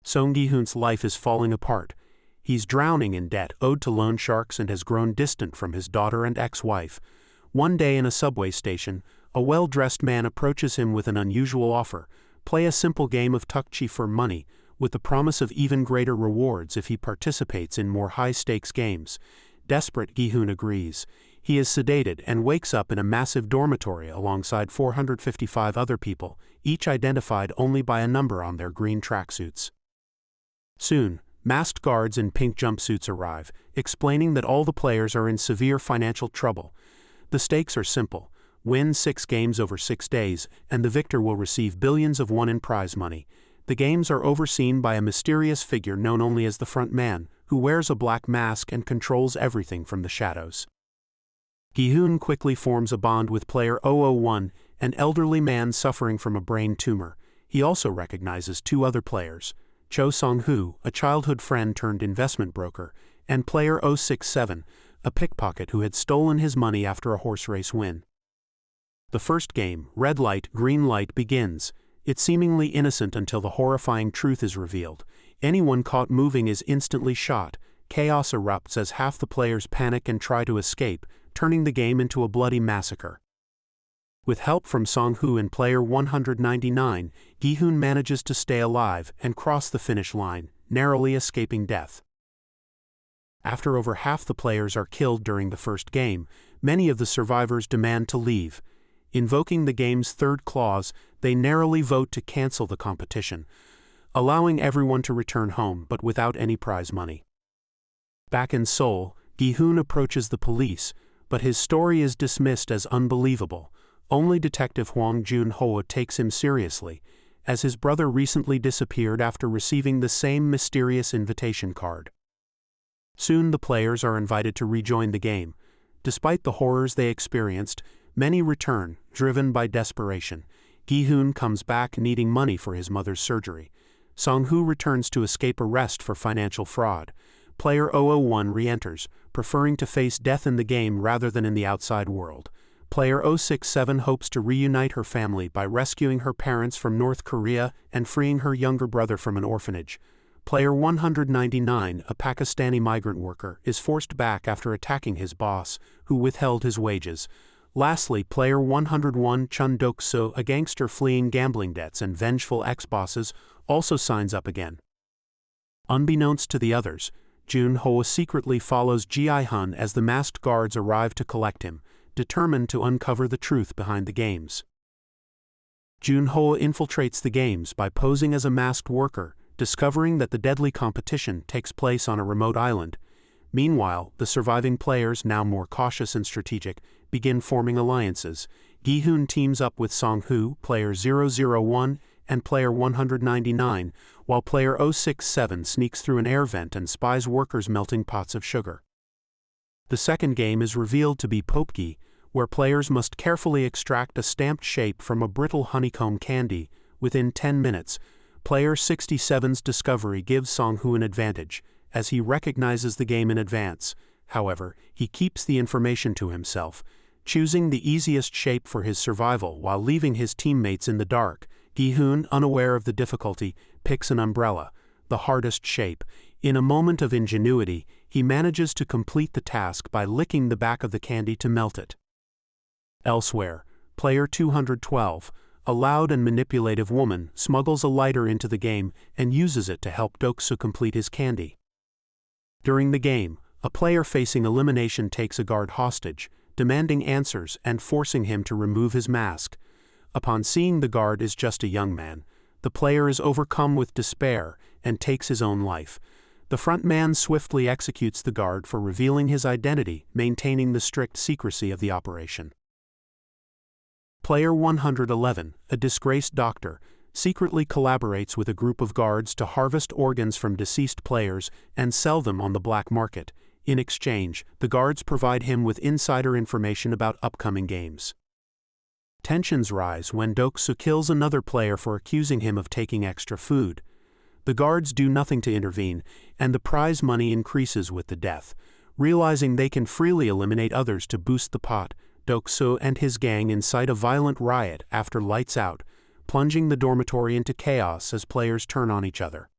Song Gi-hoon's life is falling apart. He's drowning in debt owed to loan sharks and has grown distant from his daughter and ex-wife. One day in a subway station, a well-dressed man approaches him with an unusual offer: play a simple game of tukchi for money, with the promise of even greater rewards if he participates in more high-stakes games. Desperate, Gi-hoon agrees. He is sedated and wakes up in a massive dormitory alongside 455 other people, each identified only by a number on their green tracksuits. Soon, masked guards in pink jumpsuits arrive, explaining that all the players are in severe financial trouble. The stakes are simple: win 6 games over 6 days, and the victor will receive billions of won in prize money. The games are overseen by a mysterious figure known only as the front man, who wears a black mask and controls everything from the shadows. Gi-hoon quickly forms a bond with player 001, an elderly man suffering from a brain tumor. He also recognizes 2 other players: Cho Song-hoo, a childhood friend turned investment broker, and player 067, a pickpocket who had stolen his money after a horse race win. The first game, red light, green light, begins. It's seemingly innocent until the horrifying truth is revealed. Anyone caught moving is instantly shot. Chaos erupts as half the players panic and try to escape, turning the game into a bloody massacre. With help from Song-hoo and player 199, Gi-hoon manages to stay alive and cross the finish line, narrowly escaping death. After over half the players are killed during the first game, many of the survivors demand to leave. Invoking the game's third clause, they narrowly vote to cancel the competition, allowing everyone to return home but without any prize money. Back in Seoul, Gi-hoon approaches the police, but his story is dismissed as unbelievable. Only Detective Hwang Jun-ho takes him seriously, as his brother recently disappeared after receiving the same mysterious invitation card. Soon the players are invited to rejoin the game. Despite the horrors they experienced, many return, driven by desperation. Gi-hoon comes back needing money for his mother's surgery. Song-hoo returns to escape arrest for financial fraud. Player 001 re-enters, preferring to face death in the game rather than in the outside world. Player 067 hopes to reunite her family by rescuing her parents from North Korea and freeing her younger brother from an orphanage. Player 199, a Pakistani migrant worker, is forced back after attacking his boss, who withheld his wages. Lastly, player 101, Chun Dok-soo, a gangster fleeing gambling debts and vengeful ex-bosses, also signs up again. Unbeknownst to the others, Jun-ho secretly follows Ji-hun as the masked guards arrive to collect him, determined to uncover the truth behind the games. Jun-ho infiltrates the games by posing as a masked worker, discovering that the deadly competition takes place on a remote island. Meanwhile, the surviving players, now more cautious and strategic, begin forming alliances. Gi-hoon teams up with Song-hoo, player 001, and player 199, while player 067 sneaks through an air vent and spies workers melting pots of sugar. The second game is revealed to be Popgi, where players must carefully extract a stamped shape from a brittle honeycomb candy. Within 10 minutes, player 67's discovery gives Song-hoo an advantage, as he recognizes the game in advance. However, he keeps the information to himself, choosing the easiest shape for his survival while leaving his teammates in the dark. Gi-hoon, unaware of the difficulty, picks an umbrella, the hardest shape. In a moment of ingenuity, he manages to complete the task by licking the back of the candy to melt it. Elsewhere, player 212, a loud and manipulative woman, smuggles a lighter into the game and uses it to help Dok-soo complete his candy. During the game, a player facing elimination takes a guard hostage, demanding answers and forcing him to remove his mask. Upon seeing the guard is just a young man, the player is overcome with despair and takes his own life. The front man swiftly executes the guard for revealing his identity, maintaining the strict secrecy of the operation. Player 111, a disgraced doctor, secretly collaborates with a group of guards to harvest organs from deceased players and sell them on the black market. In exchange, the guards provide him with insider information about upcoming games. Tensions rise when Dok-soo kills another player for accusing him of taking extra food. The guards do nothing to intervene, and the prize money increases with the death. Realizing they can freely eliminate others to boost the pot, Dok-soo and his gang incite a violent riot after lights out, plunging the dormitory into chaos as players turn on each other.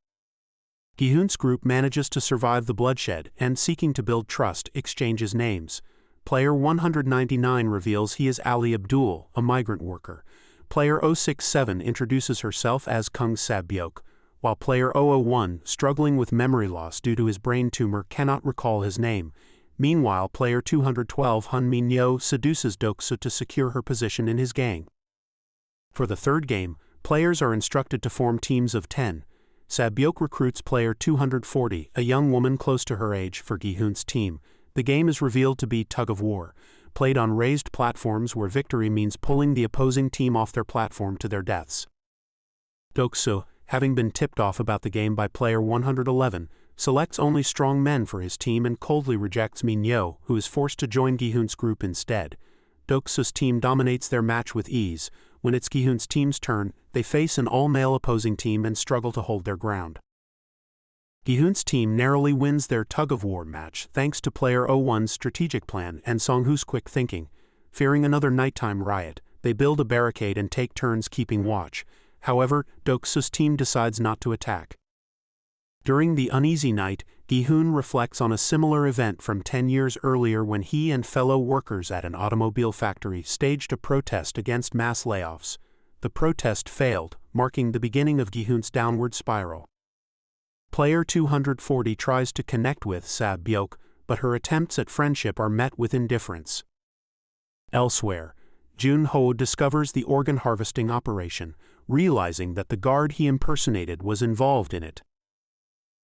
Gi-hoon's group manages to survive the bloodshed and, seeking to build trust, exchanges names. Player 199 reveals he is Ali Abdul, a migrant worker. Player 067 introduces herself as Kung Sabyok, while player 001, struggling with memory loss due to his brain tumor, cannot recall his name. Meanwhile, player 212 Hun Min-yo seduces Doksu to secure her position in his gang. For the third game, players are instructed to form teams of 10. Sabyok recruits player 240, a young woman close to her age, for Gi-hoon's team. The game is revealed to be tug-of-war, played on raised platforms where victory means pulling the opposing team off their platform to their deaths. Doksu, having been tipped off about the game by player 111, selects only strong men for his team and coldly rejects Min-yo, who is forced to join Gi-hoon's group instead. Doksu's team dominates their match with ease. When it's Gi-hoon's team's turn, they face an all-male opposing team and struggle to hold their ground. Gi-hoon's team narrowly wins their tug-of-war match thanks to player 01's strategic plan and Song-hoo's quick thinking. Fearing another nighttime riot, they build a barricade and take turns keeping watch. However, Doksu's team decides not to attack. During the uneasy night, Gi-hoon reflects on a similar event from 10 years earlier when he and fellow workers at an automobile factory staged a protest against mass layoffs. The protest failed, marking the beginning of Gi-hoon's downward spiral. Player 240 tries to connect with Sabyok, but her attempts at friendship are met with indifference. Elsewhere, Jun-ho discovers the organ harvesting operation, realizing that the guard he impersonated was involved in it.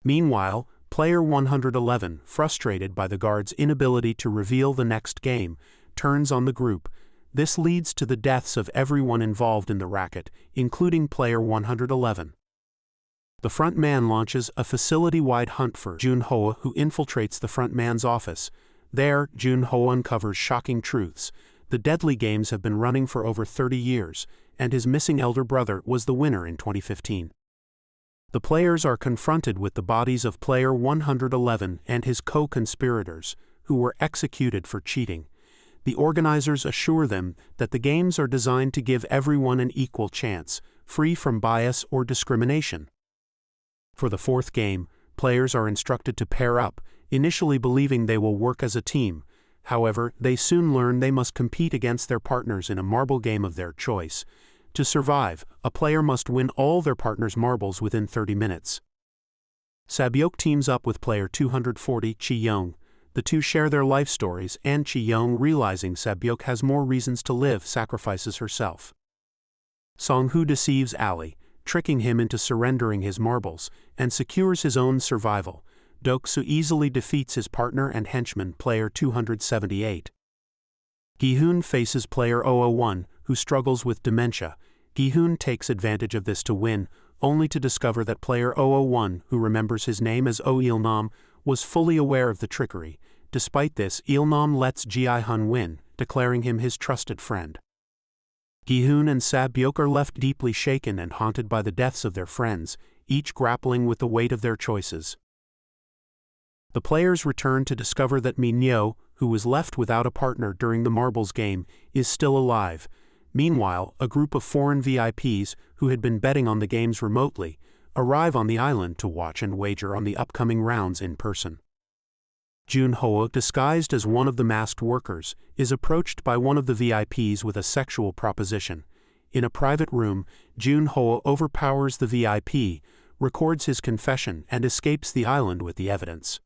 Meanwhile, player 111, frustrated by the guard's inability to reveal the next game, turns on the group. This leads to the deaths of everyone involved in the racket, including player 111. The front man launches a facility-wide hunt for Jun-ho, who infiltrates the front man's office. There, Jun-ho uncovers shocking truths. The deadly games have been running for over 30 years, and his missing elder brother was the winner in 2015. The players are confronted with the bodies of player 111 and his co-conspirators, who were executed for cheating. The organizers assure them that the games are designed to give everyone an equal chance, free from bias or discrimination. For the fourth game, players are instructed to pair up, initially believing they will work as a team. However, they soon learn they must compete against their partners in a marble game of their choice. To survive, a player must win all their partner's marbles within 30 minutes. Sabyok teams up with player 240 Chi-young. The two share their life stories, and Chi-young, realizing Sabyok has more reasons to live, sacrifices herself. Song-hoo deceives Ali, tricking him into surrendering his marbles, and secures his own survival. Doksu easily defeats his partner and henchman, player 278. Gi-hoon faces player 001, who struggles with dementia. Gi-hoon takes advantage of this to win, only to discover that player 001, who remembers his name as Il-nam, was fully aware of the trickery. Despite this, Il-nam lets Ji-hun win, declaring him his trusted friend. Gi-hoon and Sabyok are left deeply shaken and haunted by the deaths of their friends, each grappling with the weight of their choices. The players return to discover that Min-yo, who was left without a partner during the marbles game, is still alive. Meanwhile, a group of foreign VIPs, who had been betting on the games remotely, arrive on the island to watch and wager on the upcoming rounds in person. Jun-ho, disguised as one of the masked workers, is approached by one of the VIPs with a sexual proposition. In a private room, Jun-ho overpowers the VIP, records his confession, and escapes the island with the evidence.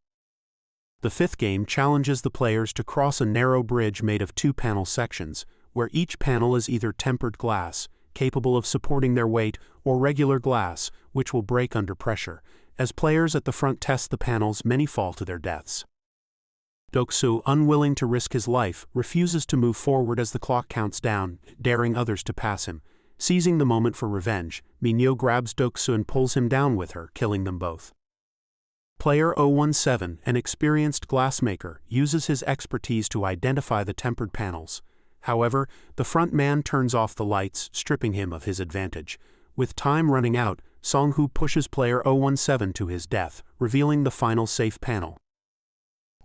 The fifth game challenges the players to cross a narrow bridge made of 2 panel sections, where each panel is either tempered glass, capable of supporting their weight, or regular glass, which will break under pressure. As players at the front test the panels, many fall to their deaths. Doksu, unwilling to risk his life, refuses to move forward as the clock counts down, daring others to pass him. Seizing the moment for revenge, Min-yo grabs Doksu and pulls him down with her, killing them both. Player 017, an experienced glassmaker, uses his expertise to identify the tempered panels. However, the front man turns off the lights, stripping him of his advantage. With time running out, Song-hoo pushes player 017 to his death, revealing the final safe panel.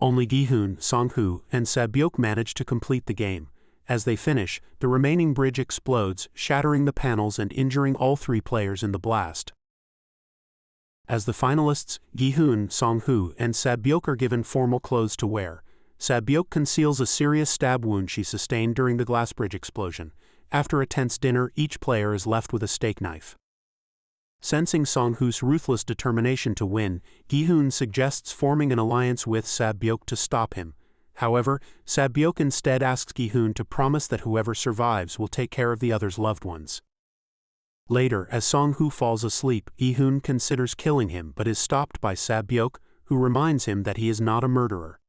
Only Gi-hoon, Song-hoo, and Sabyok manage to complete the game. As they finish, the remaining bridge explodes, shattering the panels and injuring all 3 players in the blast. As the finalists, Gi-hoon, Song-hoo, and Sabyok are given formal clothes to wear. Sabyok conceals a serious stab wound she sustained during the glass bridge explosion. After a tense dinner, each player is left with a steak knife. Sensing Song-hoo's ruthless determination to win, Gi-hoon suggests forming an alliance with Sabyok to stop him. However, Sabyok instead asks Gi-hoon to promise that whoever survives will take care of the other's loved ones. Later, as Song-hoo falls asleep, Gi-hoon considers killing him but is stopped by Sabyok, who reminds him that he is not a murderer.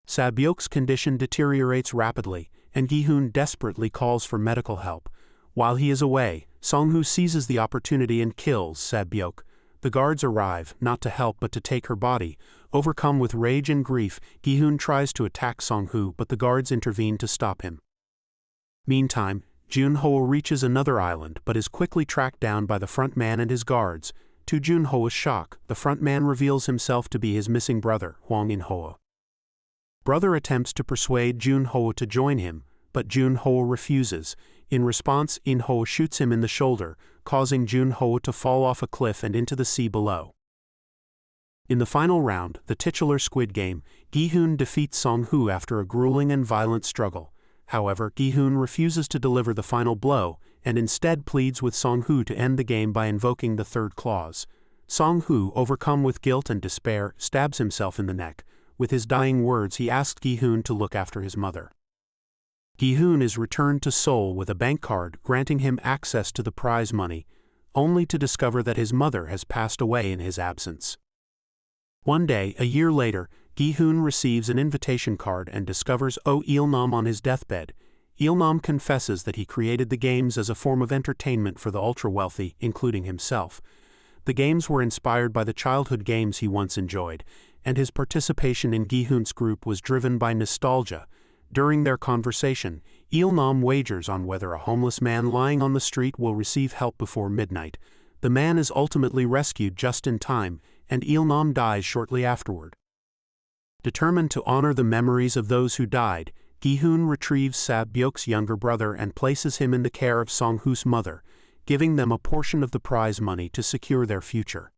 Sabyok's condition deteriorates rapidly, and Gi-hoon desperately calls for medical help. While he is away, Song-hoo seizes the opportunity and kills Sabyok. The guards arrive, not to help but to take her body. Overcome with rage and grief, Gi-hoon tries to attack Song-hoo, but the guards intervene to stop him. Meantime, Jun-ho reaches another island but is quickly tracked down by the front man and his guards. To Jun-ho's shock, the front man reveals himself to be his missing brother, Hwang In-ho. Brother attempts to persuade Jun-ho to join him, but Jun-ho refuses. In response, In-ho shoots him in the shoulder, causing Jun-ho to fall off a cliff and into the sea below. In the final round, the titular Squid Game, Gi-hoon defeats Song-hoo after a grueling and violent struggle. However, Gi-hoon refuses to deliver the final blow, and instead pleads with Song-hoo to end the game by invoking the third clause. Song-hoo, overcome with guilt and despair, stabs himself in the neck. With his dying words, he asks Gi-hoon to look after his mother. Gi-hoon is returned to Seoul with a bank card granting him access to the prize money, only to discover that his mother has passed away in his absence. One day, a year later, Gi-hoon receives an invitation card and discovers Il-nam on his deathbed. Il-nam confesses that he created the games as a form of entertainment for the ultra-wealthy, including himself. The games were inspired by the childhood games he once enjoyed, and his participation in Gi-hoon's group was driven by nostalgia. During their conversation, Il-nam wagers on whether a homeless man lying on the street will receive help before midnight. The man is ultimately rescued just in time, and Il-nam dies shortly afterward. Determined to honor the memories of those who died, Gi-hoon retrieves Sabyok's younger brother and places him in the care of Song-hoo's mother, giving them a portion of the prize money to secure their future.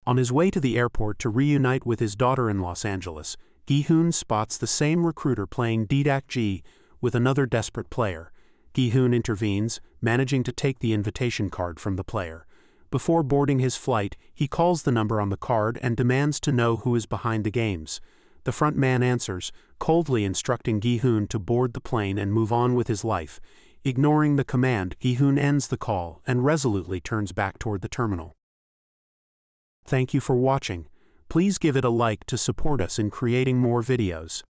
On his way to the airport to reunite with his daughter in Los Angeles, Gi-hoon spots the same recruiter playing Dedak-ji with another desperate player. Gi-hoon intervenes, managing to take the invitation card from the player. Before boarding his flight, he calls the number on the card and demands to know who is behind the games. The front man answers, coldly instructing Gi-hoon to board the plane and move on with his life. Ignoring the command, Gi-hoon ends the call and resolutely turns back toward the terminal. Thank you for watching. Please give it a like to support us in creating more videos.